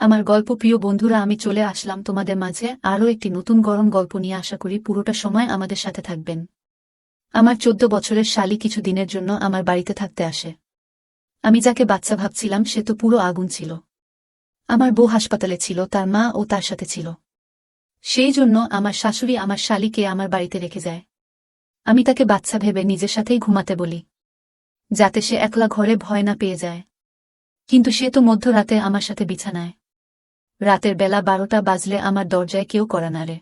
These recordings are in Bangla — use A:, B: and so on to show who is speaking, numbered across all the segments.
A: আমার গল্প প্রিয় বন্ধুরা, আমি চলে আসলাম তোমাদের মাঝে আরও একটি নতুন গরম গল্প নিয়ে। আশা করি পুরোটা সময় আমাদের সাথে থাকবেন। আমার 14 বছরের শালী কিছু দিনের জন্য আমার বাড়িতে থাকতে আসে। আমি যাকে বাচ্চা ভাবছিলাম সে তো পুরো আগুন ছিল। আমার বউ হাসপাতালে ছিল, তার মা ও তার সাথে ছিল। সেই জন্য আমার শাশুড়ি আমার শালীকে আমার বাড়িতে রেখে যায়। আমি তাকে বাচ্চা ভেবে নিজের সাথেই ঘুমাতে বলি, যাতে সে একলা ঘরে ভয় না পেয়ে যায়। কিন্তু সে তো মধ্যরাতে আমার সাথে বিছানায়। রাতের বেলা 12টা বাজলে আমার দরজায় কেউ কড়া নাড়ে।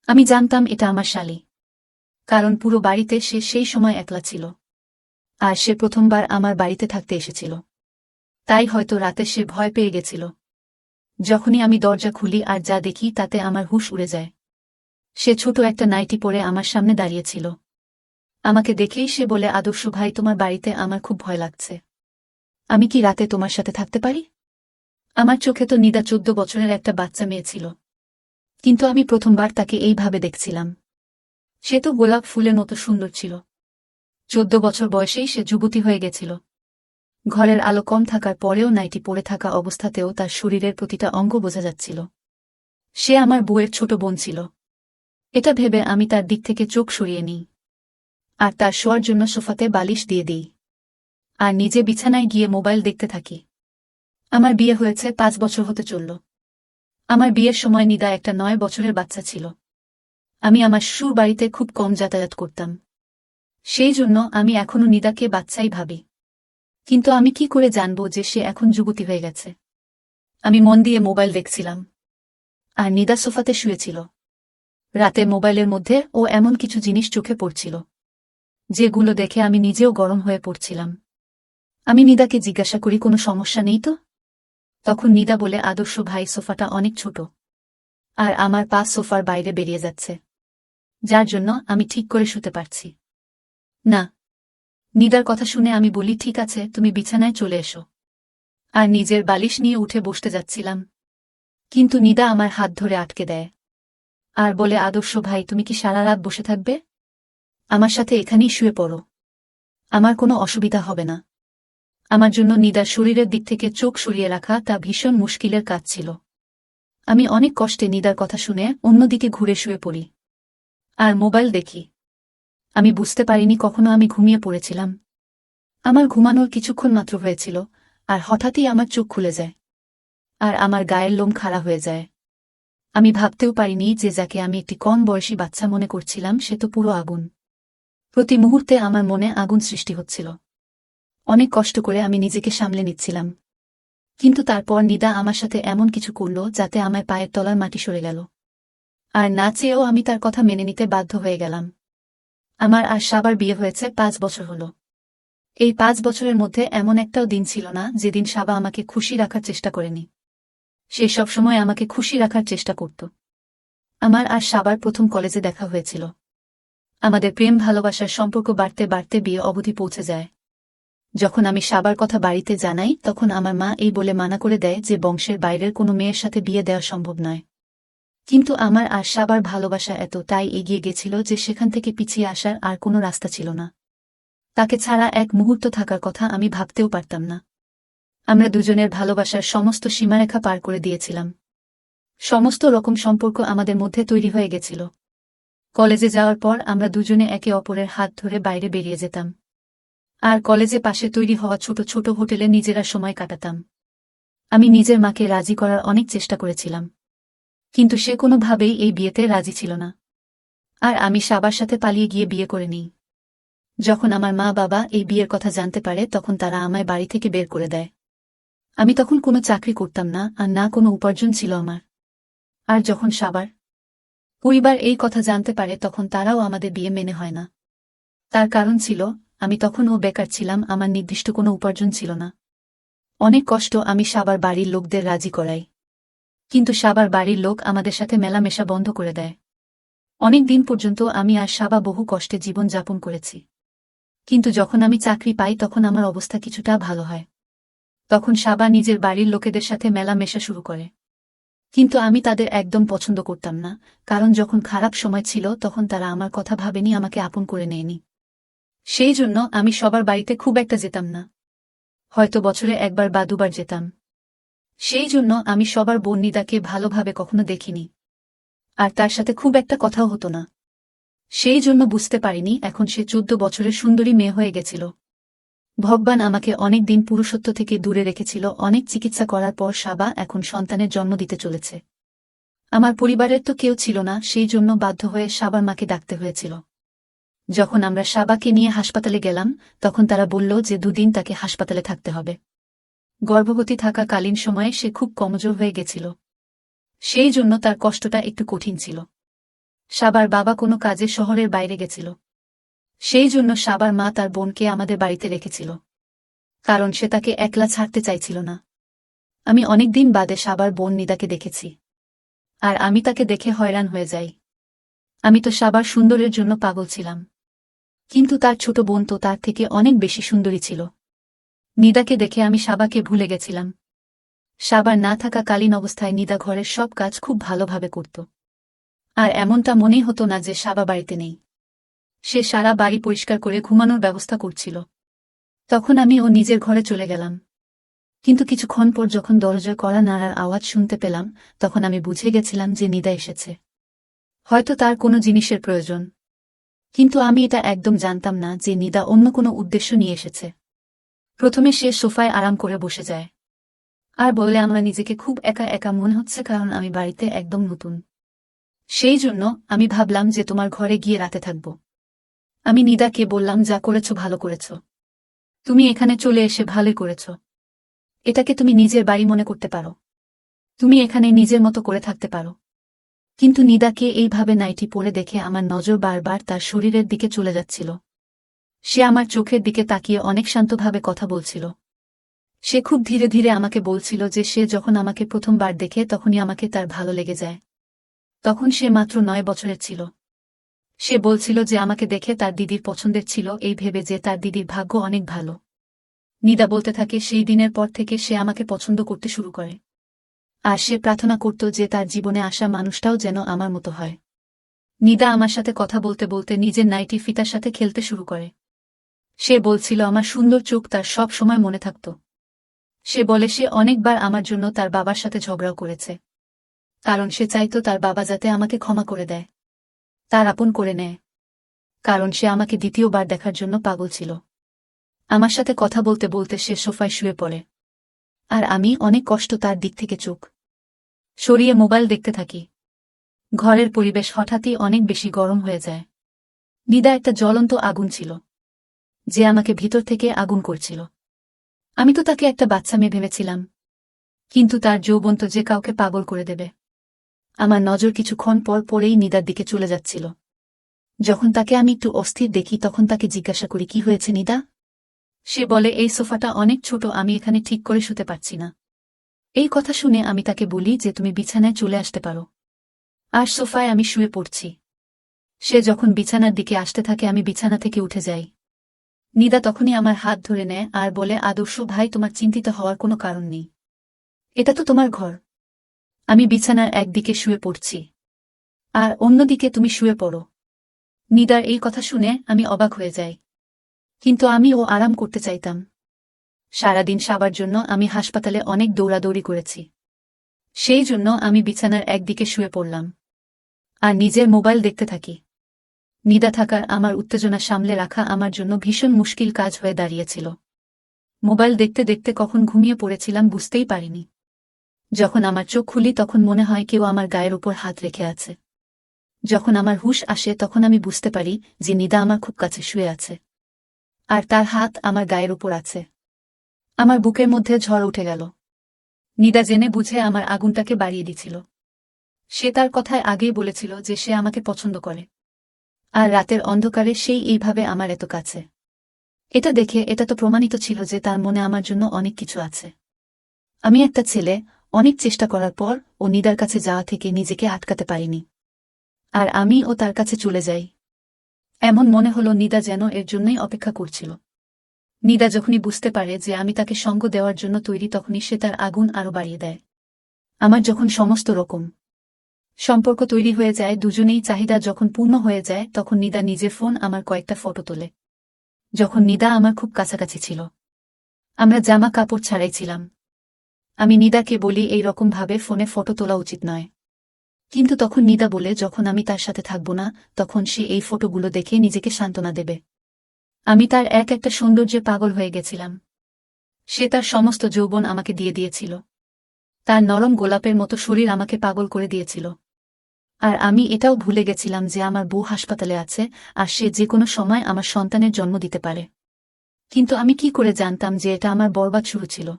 A: আমি জানতাম এটা আমার শালী, কারণ পুরো বাড়িতে সে সেই সময় একলা ছিল। আর সে প্রথমবার আমার বাড়িতে থাকতে এসেছিল, তাই হয়তো রাতে সে ভয় পেয়ে গেছিল। যখনই আমি দরজা খুলি আর যা দেখি তাতে আমার হুঁশ উড়ে যায়। সে ছোট একটা নাইটি পরে আমার সামনে দাঁড়িয়েছিল। আমাকে দেখেই সে বলে, আদর্শ ভাই, তোমার বাড়িতে আমার খুব ভয় লাগছে। আমি কি রাতে তোমার সাথে থাকতে পারি? আমার চোখে তো নিদা 14 বছরের একটা বাচ্চা মেয়ে ছিল, কিন্তু আমি প্রথমবার তাকে এইভাবে দেখছিলাম। সে তো গোলাপ ফুলের মতো সুন্দর ছিল। 14 বছর বয়সেই সে যুবতী হয়ে গেছিল। ঘরের আলো কম থাকার পরেও নাইটি পরে থাকা অবস্থাতেও তার শরীরের প্রতিটা অঙ্গ বোঝা যাচ্ছিল। সে আমার বউয়ের ছোট বোন ছিল। এটা ভেবে আমি তার দিক থেকে চোখ সরিয়ে নিই, আর তার শোয়ার জন্য সোফাতে বালিশ দিয়ে দিই, আর নিজে বিছানায় গিয়ে মোবাইল দেখতে থাকি। আমার বিয়ে হয়েছে 5 বছর হতে চলল। আমার বিয়ের সময় নিদা একটা 9 বছরের বাচ্চা ছিল। আমি আমার শ্বশুর বাড়িতে খুব কম যাতায়াত করতাম, সেই জন্য আমি এখনো নিদাকে বাচ্চাই ভাবি। কিন্তু আমি কি করে জানব যে সে এখন যুবতী হয়ে গেছে? আমি মন দিয়ে মোবাইল দেখছিলাম, আর নিদা সোফাতে শুয়েছিল। রাতে মোবাইলের মধ্যে ও এমন কিছু জিনিস চোখে পড়ছিল, যেগুলো দেখে আমি নিজেও গরম হয়ে পড়ছিলাম। আমি নিদাকে জিজ্ঞাসা করি, কোনো সমস্যা নেই তো? তখন নিদা বলে, আদর্শ ভাই, সোফাটা অনেক ছোট, আর আমার পা সোফার বাইরে বেরিয়ে যাচ্ছে, যার জন্য আমি ঠিক করে শুতে পারছি না। নিদার কথা শুনে আমি বলি, ঠিক আছে, তুমি বিছানায় চলে এসো। আর নিজের বালিশ নিয়ে উঠে বসতে যাচ্ছিলাম, কিন্তু নিদা আমার হাত ধরে আটকে দেয় আর বলে, আদর্শ ভাই, তুমি কি সারা রাত বসে থাকবে? আমার সাথে এখানেই শুয়ে পড়ো, আমার কোনো অসুবিধা হবে না। আমার জন্য নিদার শরীরের দিক থেকে চোখ সরিয়ে রাখা তা ভীষণ মুশকিলের কাজ ছিল। আমি অনেক কষ্টে নিদার কথা শুনে অন্যদিকে ঘুরে শুয়ে পড়ি আর মোবাইল দেখি। আমি বুঝতে পারিনি কখনো আমি ঘুমিয়ে পড়েছিলাম। আমার ঘুমানোর কিছুক্ষণ মাত্র হয়েছিল, আর হঠাৎই আমার চোখ খুলে যায়, আর আমার গায়ের লোম খাড়া হয়ে যায়। আমি ভাবতেও পারিনি যে যাকে আমি একটি কম বয়সী বাচ্চা মনে করছিলাম সে তো পুরো আগুন। প্রতি মুহূর্তে আমার মনে আগুন সৃষ্টি হচ্ছিল। অনেক কষ্ট করে আমি নিজেকে সামলে নিচ্ছিলাম, কিন্তু তারপর নিদা আমার সাথে এমন কিছু করল যাতে আমার পায়ের তলার মাটি সরে গেল। আর না চেয়েও আমি তার কথা মেনে নিতে বাধ্য হয়ে গেলাম। আমার আর সাবার বিয়ে হয়েছে 5 বছর হল। এই 5 বছরের মধ্যে এমন একটাও দিন ছিল না যেদিন সাবা আমাকে খুশি রাখার চেষ্টা করেনি। সে সবসময় আমাকে খুশি রাখার চেষ্টা করত। আমার আর সাবার প্রথম কলেজে দেখা হয়েছিল। আমাদের প্রেম ভালোবাসার সম্পর্ক বাড়তে বাড়তে বিয়ে অবধি পৌঁছে যায়। যখন আমি সাবার কথা বাড়িতে জানাই, তখন আমার মা এই বলে মানা করে দেয় যে বংশের বাইরের কোনো মেয়ের সাথে বিয়ে দেওয়া সম্ভব নয়। কিন্তু আমার আর সাবার ভালোবাসা এতটাই এগিয়ে গেছিল যে সেখান থেকে পিছিয়ে আসার আর কোনো রাস্তা ছিল না। তাকে ছাড়া এক মুহূর্ত থাকার কথা আমি ভাবতেও পারতাম না। আমরা দুজনের ভালোবাসার সমস্ত সীমারেখা পার করে দিয়েছিলাম। সমস্ত রকম সম্পর্ক আমাদের মধ্যে তৈরি হয়ে গেছিল। কলেজে যাওয়ার পর আমরা দুজনে একে অপরের হাত ধরে বাইরে বেরিয়ে যেতাম, আর কলেজে পাশে তৈরি হওয়া ছোট ছোট হোটেলে নিজেরা সময় কাটাতাম। আমি নিজের মাকে রাজি করার অনেক চেষ্টা করেছিলাম, কিন্তু সে কোনোভাবেই এই বিয়েতে রাজি ছিল না। আর আমি সাবার সাথে পালিয়ে গিয়ে বিয়ে করে নিই। যখন আমার মা বাবা এই বিয়ের কথা জানতে পারে, তখন তারা আমায় বাড়ি থেকে বের করে দেয়। আমি তখন কোনো চাকরি করতাম না, আর না কোনো উপার্জন ছিল আমার। আর যখন সাবার পরিবার এই কথা জানতে পারে, তখন তারাও আমাদের বিয়ে মেনে হয় না। তার কারণ ছিল, আমি তখনও বেকার ছিলাম, আমার নির্দিষ্ট কোনো উপার্জন ছিল না। অনেক কষ্ট আমি সাবার বাড়ির লোকদের রাজি করাই, কিন্তু সাবার বাড়ির লোক আমাদের সাথে মেলামেশা বন্ধ করে দেয়। অনেক দিন পর্যন্ত আমি আর সাবা বহু কষ্টে জীবন যাপন করেছি। কিন্তু যখন আমি চাকরি পাই, তখন আমার অবস্থা কিছুটা ভালো হয়। তখন সাবা নিজের বাড়ির লোকেদের সাথে মেলামেশা শুরু করে, কিন্তু আমি তাদের একদম পছন্দ করতাম না, কারণ যখন খারাপ সময় ছিল তখন তারা আমার কথা ভাবেনি, আমাকে আপন করে নেয়নি। সেই জন্য আমি সবার বাড়িতে খুব একটা যেতাম না, হয়তো বছরে একবার বা দুবার যেতাম। সেই জন্য আমি সবার বোন নিদাকে ভালোভাবে কখনো দেখিনি, আর তার সাথে খুব একটা কথাও হতো না। সেই জন্য বুঝতে পারিনি এখন সে 14 বছরের সুন্দরী মেয়ে হয়ে গেছিল। ভগবান আমাকে অনেক দিন পুরুষত্ব থেকে দূরে রেখেছিল। অনেক চিকিৎসা করার পর সাবা এখন সন্তানের জন্ম দিতে চলেছে। আমার পরিবারের তো কেউ ছিল না, সেই জন্য বাধ্য হয়ে সাবার মাকে ডাকতে হয়েছিল। যখন আমরা সাবাকে নিয়ে হাসপাতালে গেলাম তখন তারা বলল যে 2 দিন তাকে হাসপাতালে থাকতে হবে। গর্ভবতী থাকাকালীন সময়ে সে খুব কমজোর হয়ে গেছিল, সেই জন্য তার কষ্টটা একটু কঠিন ছিল। সাবার বাবা কোনো কাজে শহরের বাইরে গেছিল, সেই জন্য সাবার মা তার বোনকে আমাদের বাড়িতে রেখেছিল, কারণ সে তাকে একলা ছাড়তে চাইছিল না। আমি অনেকদিন বাদে সাবার বোন নিদাকে দেখেছি, আর আমি তাকে দেখে হয়রান হয়ে যাই। আমি তো সাবার সুন্দরের জন্য পাগল ছিলাম, কিন্তু তার ছোট বোন তো তার থেকে অনেক বেশি সুন্দরী ছিল। নিদাকে দেখে আমি সাবাকে ভুলে গেছিলাম। সাবার না থাকাকালীন অবস্থায় নিদা ঘরের সব কাজ খুব ভালোভাবে করত, আর এমনটা মনেই হতো না যে সাবা বাড়িতে নেই। সে সারা বাড়ি পরিষ্কার করে ঘুমানোর ব্যবস্থা করছিল। তখন আমি ও নিজের ঘরে চলে গেলাম, কিন্তু কিছুক্ষণ পর যখন দরজার কড়া নাড়ার আওয়াজ শুনতে পেলাম তখন আমি বুঝে গেছিলাম যে নিদা এসেছে। হয়তো তার কোনো জিনিসের প্রয়োজন, কিন্তু আমি এটা একদম জানতাম না যে নিদা অন্য কোনো উদ্দেশ্য নিয়ে এসেছে। প্রথমে সে সোফায় আরাম করে বসে যায়, আর বলে আমরা নিজেকে খুব একা একা মনে হচ্ছে কারণ আমি বাড়িতে একদম নতুন। সেই জন্য আমি ভাবলাম যে তোমার ঘরে গিয়ে রাতে থাকব। আমি নিদাকে বললাম, যা করেছ ভালো করেছ, তুমি এখানে চলে এসে ভালোই করেছ। এটাকে তুমি নিজের বাড়ি মনে করতে পারো, তুমি এখানে নিজের মতো করে থাকতে পারো। কিন্তু নিদাকে এইভাবে নাইটি পরে দেখে আমার নজর বারবার তার শরীরের দিকে চলে যাচ্ছিল। সে আমার চোখের দিকে তাকিয়ে অনেক শান্তভাবে কথা বলছিল। সে খুব ধীরে ধীরে আমাকে বলছিল যে সে যখন আমাকে প্রথমবার দেখে তখনই আমাকে তার ভালো লেগে যায়। তখন সে মাত্র 9 বছরের ছিল। সে বলছিল যে আমাকে দেখে তার দিদির পছন্দের ছিল, এই ভেবে যে তার দিদির ভাগ্য অনেক ভালো। নিদা বলতে থাকে সেই দিনের পর থেকে সে আমাকে পছন্দ করতে শুরু করে, আর সে প্রার্থনা করত যে তার জীবনে আসা মানুষটাও যেন আমার মতো হয়। নিদা আমার সাথে কথা বলতে বলতে নিজের নাইটি ফিতার সাথে খেলতে শুরু করে। সে বলছিল আমার সুন্দর চোখ তার সব সময় মনে থাকত। সে বলে সে অনেকবার আমার জন্য তার বাবার সাথে ঝগড়াও করেছে, কারণ সে চাইতো তার বাবা যাতে আমাকে ক্ষমা করে দেয়, তার আপন করে নেয়, কারণ সে আমাকে দ্বিতীয়বার দেখার জন্য পাগল ছিল। আমার সাথে কথা বলতে বলতে সে সোফায় শুয়ে পড়ে, আর আমি অনেক কষ্ট তার দিক থেকে চোখ সরিয়ে মোবাইল দেখতে থাকি। ঘরের পরিবেশ হঠাৎই অনেক বেশি গরম হয়ে যায়। নিদা একটা জ্বলন্ত আগুন ছিল, যে আমাকে ভিতর থেকে আগুন করছিল। আমি তো তাকে একটা বাচ্চা মেয়ে ভেবেছিলাম, কিন্তু তার যৌবন তো যে কাউকে পাগল করে দেবে। আমার নজর কিছুক্ষণ পর পরেই নিদার দিকে চলে যাচ্ছিল। যখন তাকে আমি একটু অস্থির দেখি তখন তাকে জিজ্ঞাসা করি, কি হয়েছে নিদা? সে বলে, এই সোফাটা অনেক ছোট, আমি এখানে ঠিক করে শুতে পারছি না। এই কথা শুনে আমি তাকে বলি যে তুমি বিছানায় চলে আসতে পারো, আর সোফায় আমি শুয়ে পড়ছি। সে যখন বিছানার দিকে আসতে থাকে আমি বিছানা থেকে উঠে যাই। নিদা তখনই আমার হাত ধরে নেয় আর বলে, আদর্শ ভাই, তোমার চিন্তিত হওয়ার কোনো কারণ নেই, এটা তো তোমার ঘর। আমি বিছানার একদিকে শুয়ে পড়ছি, আর অন্যদিকে তুমি শুয়ে পড়ো। নিদার এই কথা শুনে আমি অবাক হয়ে যাই, কিন্তু আমিও আরাম করতে চাইতাম। সারাদিন সাবার জন্য আমি হাসপাতালে অনেক দৌড়াদৌড়ি করেছি, সেই জন্য আমি বিছানার একদিকে শুয়ে পড়লাম আর নিজের মোবাইল দেখতে থাকি। নিদা থাকার আমার উত্তেজনা সামলে রাখা আমার জন্য ভীষণ মুশকিল কাজ হয়ে দাঁড়িয়েছিল। মোবাইল দেখতে দেখতে কখন ঘুমিয়ে পড়েছিলাম বুঝতেই পারিনি। যখন আমার চোখ খুলি তখন মনে হয় কেউ আমার গায়ের উপর হাত রেখে আছে। যখন আমার হুঁশ আসে তখন আমি বুঝতে পারি যে নিদা আমার খুব কাছে শুয়ে আছে, আর তার হাত আমার গায়ের উপর আছে। আমার বুকের মধ্যে ঝড় উঠে গেল। নিদা জেনে বুঝে আমার আগুনটাকে বাড়িয়ে দিছিল। সে তার কথায় আগেই বলেছিল যে সে আমাকে পছন্দ করে, আর রাতের অন্ধকারে সেই এইভাবে আমার এত কাছে। এটা দেখে এটা তো প্রমাণিত ছিল যে তার মনে আমার জন্য অনেক কিছু আছে। আমি একটা ছেলে, অনেক চেষ্টা করার পর ও নিদার কাছে যাওয়া থেকে নিজেকে আটকাতে পারিনি, আর আমি ও তার কাছে চলে যাই। এমন মনে হলো নিদা যেন এর জন্যই অপেক্ষা করছিল। নিদা যখনই বুঝতে পারে যে আমি তাকে সঙ্গ দেওয়ার জন্য তৈরি তখনই সে তার আগুন আরো বাড়িয়ে দেয়। আমার যখন সমস্ত রকম সম্পর্ক তৈরি হয়ে যায়, দুজনেই চাহিদা যখন পূর্ণ হয়ে যায়, তখন নিদা নিজের ফোন আমার কয়েকটা ফটো তোলে। যখন নিদা আমার খুব কাছাকাছি ছিল, আমরা জামা কাপড় ছাড়াই ছিলাম। আমি নিদাকে বলি এই রকম ভাবে ফোনে ফটো তোলা উচিত নয়, কিন্তু তখন নিদা বলে যখন আমি তার সাথে থাকব না তখন সে এই ফটোগুলো দেখে নিজেকে সান্ত্বনা দেবে। আমি তার এক একটা সৌন্দর্যে পাগল হয়ে গেছিলাম। সে তার সমস্ত যৌবন আমাকে দিয়ে দিয়েছিল। তার নরম গোলাপের মতো শরীর আমাকে পাগল করে দিয়েছিল। আর আমি এটাও ভুলে গেছিলাম যে আমার বউ হাসপাতালে আছে আর সে যে কোনো সময় আমার সন্তানের জন্ম দিতে পারে। কিন্তু আমি কি করে জানতাম যে এটা আমার বরবাদ শুরু ছিল।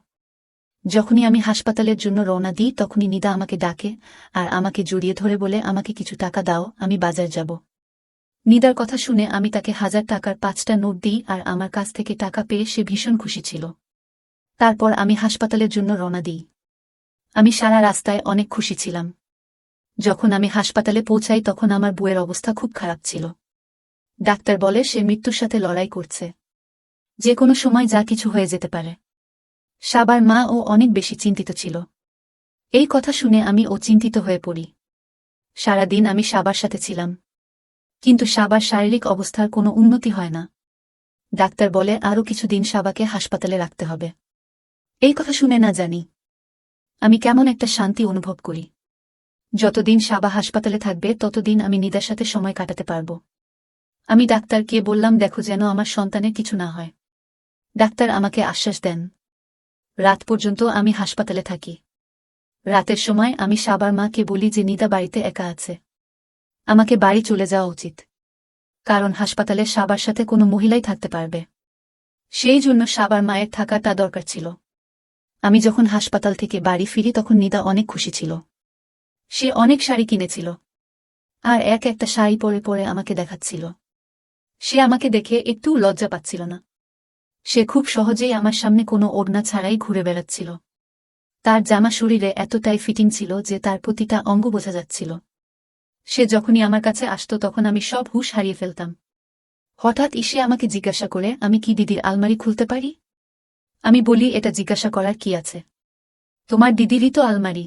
A: যখনই আমি হাসপাতালের জন্য রওনা দিই তখনই নিদা আমাকে ডাকে আর আমাকে জড়িয়ে ধরে বলে আমাকে কিছু টাকা দাও, আমি বাজার যাব। নিদার কথা শুনে আমি তাকে 1000 টাকার 5টা নোট দিই আর আমার কাছ থেকে টাকা পেয়ে সে ভীষণ খুশি ছিল। তারপর আমি হাসপাতালের জন্য রওনা দিই। আমি সারা রাস্তায় অনেক খুশি ছিলাম। যখন আমি হাসপাতালে পৌঁছাই তখন আমার বউয়ের অবস্থা খুব খারাপ ছিল। ডাক্তার বলে সে মৃত্যুর সাথে লড়াই করছে, যে কোনো সময় যা কিছু হয়ে যেতে পারে। সাবার মা ও অনেক বেশি চিন্তিত ছিল। এই কথা শুনে আমি চিন্তিত হয়ে পড়ি। সারাদিন আমি সাবার সাথে ছিলাম, কিন্তু সাবার শারীরিক অবস্থার কোনো উন্নতি হয় না। ডাক্তার বলে আরও কিছুদিন সাবাকে হাসপাতালে রাখতে হবে। এই কথা শুনে না জানি আমি কেমন একটা শান্তি অনুভব করি। যতদিন সাবা হাসপাতালে থাকবে ততদিন আমি নিদার সাথে সময় কাটাতে পারব। আমি ডাক্তারকে বললাম দেখো যেন আমার সন্তানের কিছু না হয়। ডাক্তার আমাকে আশ্বাস দেন। রাত পর্যন্ত আমি হাসপাতালে থাকি। রাতের সময় আমি সাবার মাকে বলি যে নিদা বাড়িতে একা আছে, আমাকে বাড়ি চলে যাওয়া উচিত, কারণ হাসপাতালে সাবার সাথে কোনো মহিলাই থাকতে পারবে। সেই জন্য সাবার মায়ের থাকাটা দরকার ছিল। আমি যখন হাসপাতাল থেকে বাড়ি ফিরি তখন নিদা অনেক খুশি ছিল। সে অনেক শাড়ি কিনেছিল আর এক একটা শাড়ি পরে পরে আমাকে দেখাচ্ছিল। সে আমাকে দেখে একটুও লজ্জা পাচ্ছিল না। সে খুব সহজেই আমার সামনে কোনো ওড়না ছাড়াই ঘুরে বেড়াচ্ছিল। তার জামা শরীরে এতটাই ফিটিং ছিল যে তার প্রতিটা অঙ্গ বোঝা যাচ্ছিল। সে যখনই আমার কাছে আসত তখন আমি সব হুঁশ হারিয়ে ফেলতাম। হঠাৎ এসে আমাকে জিজ্ঞাসা করে আমি কি দিদির আলমারি খুলতে পারি। আমি বলি এটা জিজ্ঞাসা করার কি আছে, তোমার দিদিরই তো আলমারি।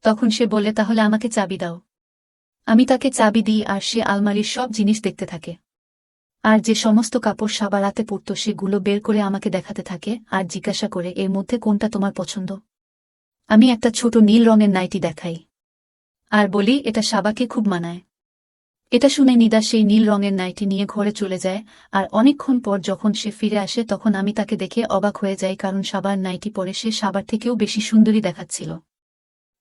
A: তখন সে বলে তাহলে আমাকে চাবি দাও। আমি তাকে চাবি দিই আর সে আলমারির সব জিনিস দেখতে থাকে। আর যে সমস্ত কাপড় সাবা রাতে পরত সেগুলো বের করে আমাকে দেখাতে থাকে আর জিজ্ঞাসা করে এর মধ্যে কোনটা তোমার পছন্দ। আমি একটা ছোট নীল রঙের নাইটি দেখাই আর বলি এটা সাবাকে খুব মানায়। এটা শুনে নিদা সেই নীল রঙের নাইটি নিয়ে ঘরে চলে যায় আর অনেকক্ষণ পর যখন সে ফিরে আসে তখন আমি তাকে দেখে অবাক হয়ে যাই, কারণ সাবার নাইটি পরে সে সাবার থেকেও বেশি সুন্দরী দেখাচ্ছিল।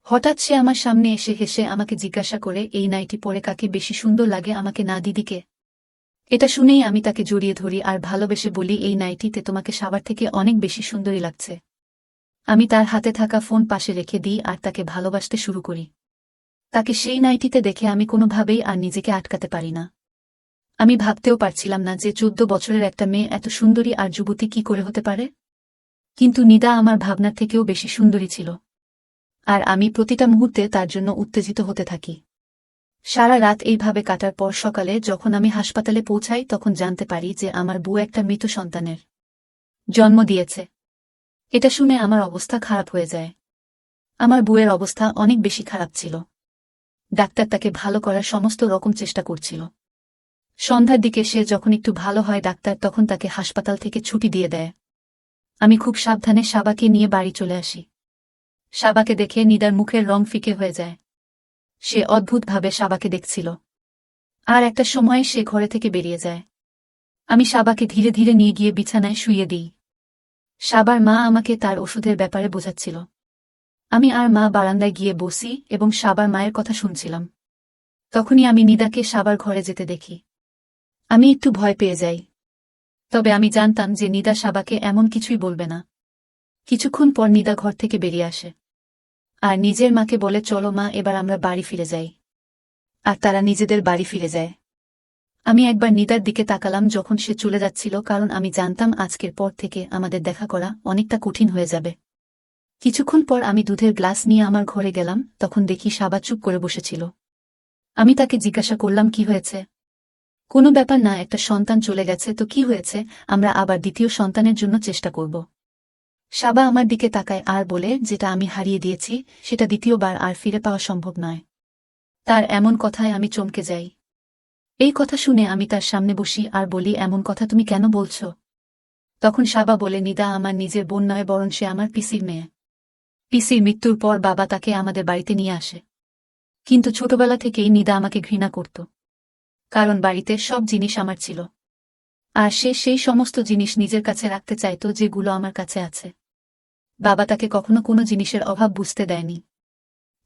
A: হঠাৎ সে আমার সামনে এসে হেসে আমাকে জিজ্ঞাসা করে এই নাইটি পরে কাকে বেশি সুন্দর লাগে, আমাকে না দিদিকে। এটা শুনেই আমি তাকে জড়িয়ে ধরি আর ভালোবেসে বলি এই নাইটিতে তোমাকে সাবার থেকে অনেক বেশি সুন্দরী লাগছে। আমি তার হাতে থাকা ফোন পাশে রেখে দিই আর তাকে ভালোবাসতে শুরু করি। তাকে সেই নাইটিতে দেখে আমি কোনোভাবেই আর নিজেকে আটকাতে পারি না। আমি ভাবতেও পারছিলাম না যে 14 বছরের একটা মেয়ে এত সুন্দরী আর যুবতী কি করে হতে পারে। কিন্তু নিদা আমার ভাবনার থেকেও বেশি সুন্দরী ছিল আর আমি প্রতিটা মুহূর্তে তার জন্য উত্তেজিত হতে থাকি। সারা রাত এইভাবে কাটার পর সকালে যখন আমি হাসপাতালে পৌঁছাই তখন জানতে পারি যে আমার বউ একটা মৃত সন্তানের জন্ম দিয়েছে। এটা শুনে আমার অবস্থা খারাপ হয়ে যায়। আমার বউয়ের অবস্থা অনেক বেশি খারাপ ছিল। ডাক্তার তাকে ভালো করার সমস্ত রকম চেষ্টা করছিল। সন্ধ্যার দিকে সে যখন একটু ভালো হয় ডাক্তার তখন তাকে হাসপাতাল থেকে ছুটি দিয়ে দেয়। আমি খুব সাবধানে সাবাকে নিয়ে বাড়ি চলে আসি। সাবাকে দেখে নিদার মুখের রং ফিকে হয়ে যায়। সে অদ্ভুতভাবে সাবাকে দেখছিল আর একটা সময়ে সে ঘরে থেকে বেরিয়ে যায়। আমি সাবাকে ধীরে ধীরে নিয়ে গিয়ে বিছানায় শুইয়ে দিই। সাবার মা আমাকে তার ওষুধের ব্যাপারে বোঝাচ্ছিল। আমি আর মা বারান্দায় গিয়ে বসি এবং সাবার মায়ের কথা শুনছিলাম। তখনই আমি নিদাকে সাবার ঘরে যেতে দেখি। আমি একটু ভয় পেয়ে যাই, তবে আমি জানতাম যে নিদা সাবাকে এমন কিছুই বলবে না। কিছুক্ষণ পর নিদা ঘর থেকে বেরিয়ে আসে আর নিজের মাকে বলে চলো মা এবার আমরা বাড়ি ফিরে যাই। আর তারা নিজেদের বাড়ি ফিরে যায়। আমি একবার নিদার দিকে তাকালাম যখন সে চলে যাচ্ছিল, কারণ আমি জানতাম আজকের পর থেকে আমাদের দেখা করা অনেকটা কঠিন হয়ে যাবে। কিছুক্ষণ পর আমি দুধের গ্লাস নিয়ে আমার ঘরে গেলাম, তখন দেখি সাবা চুপ করে বসেছিল। আমি তাকে জিজ্ঞাসা করলাম কি হয়েছে। কোনো ব্যাপার না, একটা সন্তান চলে গেছে তো কি হয়েছে, আমরা আবার দ্বিতীয় সন্তানের জন্য চেষ্টা করব। সাবা আমার দিকে তাকায় আর বলে যেটা আমি হারিয়ে দিয়েছি সেটা দ্বিতীয়বার আর ফিরে পাওয়া সম্ভব নয়। তার এমন কথায় আমি চমকে যাই। এই কথা শুনে আমি তার সামনে বসি আর বলি এমন কথা তুমি কেন বলছো। তখন সাবা বলে নিদা আমার নিজের বোন নয় বরং সে আমার পিসির মেয়ে। পিসির মৃত্যুর পর বাবা তাকে আমাদের বাড়িতে নিয়ে আসে। কিন্তু ছোটবেলা থেকেই নিদা আমাকে ঘৃণা করত। কারণ বাড়িতে সব জিনিস আমার ছিল, আর সে সেই সমস্ত জিনিস নিজের কাছে রাখতে চাইত যেগুলো আমার কাছে আছে। বাবা তাকে কখনো কোনো জিনিসের অভাব বুঝতে দেয়নি।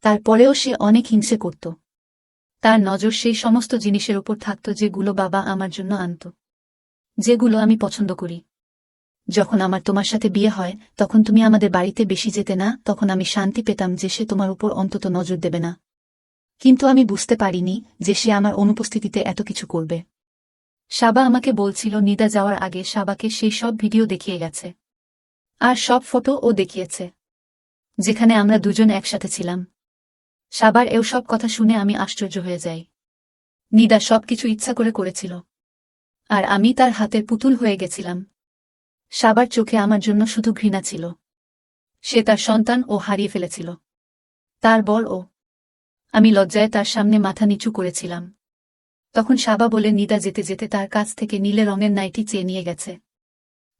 A: তারপরেও সে অনেক হিংসে করত। তার নজর সেই সমস্ত জিনিসের উপর থাকত যেগুলো বাবা আমার জন্য আনত, যেগুলো আমি পছন্দ করি। যখন আমার তোমার সাথে বিয়ে হয় তখন তুমি আমাদের বাড়িতে বেশি যেতে না, তখন আমি শান্তি পেতাম যে সে তোমার উপর অন্তত নজর দেবে না। কিন্তু আমি বুঝতে পারিনি যে সে আমার অনুপস্থিতিতে এত কিছু করবে। সাবা আমাকে বলছিল নিদা যাওয়ার আগে সাবাকে সেই সব ভিডিও দেখিয়ে গেছে, আর সব ফটো ও দেখিয়েছে, যেখানে আমরা দুজন একসাথে ছিলাম। সাবার এও সব কথা শুনে আমি আশ্চর্য হয়ে যাই। নিদা সবকিছু ইচ্ছা করে করেছিল, আর আমি তার হাতের পুতুল হয়ে গেছিলাম। সাবার চোখে আমার জন্য শুধু ঘৃণা ছিল। সে তার সন্তান ও হারিয়ে ফেলেছিল, তার বর ও। আমি লজ্জায় তার সামনে মাথা নিচু করেছিলাম। তখন সাবা বলে নিদা যেতে যেতে তার কাছ থেকে নীলে রঙের নাইটি চেয়ে নিয়ে গেছে,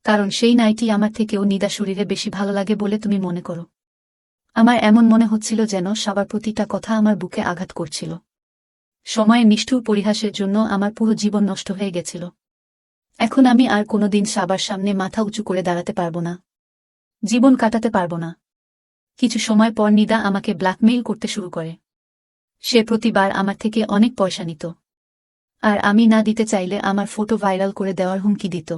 A: কারণ সেই নাইটি আমার থেকেও নিদা শরীরে বেশি ভালো লাগে বলে তুমি মনে করো। আমার এমন মনে হচ্ছিল যেন সাবার প্রতিটা কথা আমার বুকে আঘাত করছিল। সময়ের নিষ্ঠুর পরিহাসের জন্য আমার পুরো জীবন নষ্ট হয়ে গেছিল। এখন আমি আর কোনোদিন সাবার সামনে মাথা উঁচু করে দাঁড়াতে পারব না, জীবন কাটাতে পারব না। কিছু সময় পর নিদা আমাকে ব্ল্যাকমেইল করতে শুরু করে। সে প্রতিবার আমার থেকে অনেক পয়সা নিত, আর আমি না দিতে চাইলে আমার ফটো ভাইরাল করে দেওয়ার হুমকি দিত।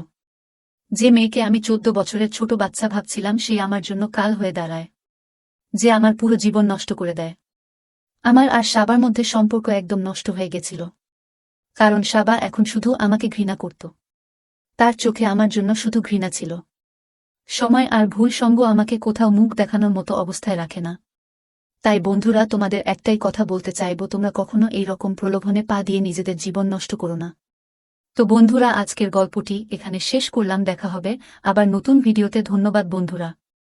A: যে মেয়েকে আমি 14 বছরের ছোট বাচ্চা ভাবছিলাম সে আমার জন্য কাল হয়ে দাঁড়ায়, যে আমার পুরো জীবন নষ্ট করে দেয়। আমার আর সাবার মধ্যে সম্পর্ক একদম নষ্ট হয়ে গেছিল, কারণ সাবা এখন শুধু আমাকে ঘৃণা করত। তার চোখে আমার জন্য শুধু ঘৃণা ছিল। সময় আর ভুল সঙ্গ আমাকে কোথাও মুখ দেখানোর মতো অবস্থায় রাখে না। তাই বন্ধুরা, তোমাদের একটাই কথা বলতে চাইব, তোমরা কখনো এই রকম প্রলোভনে পা দিয়ে নিজেদের জীবন নষ্ট করো না। তো বন্ধুরা, আজকের গল্পটি এখানে শেষ করলাম। দেখা হবে আবার নতুন ভিডিওতে। ধন্যবাদ বন্ধুরা।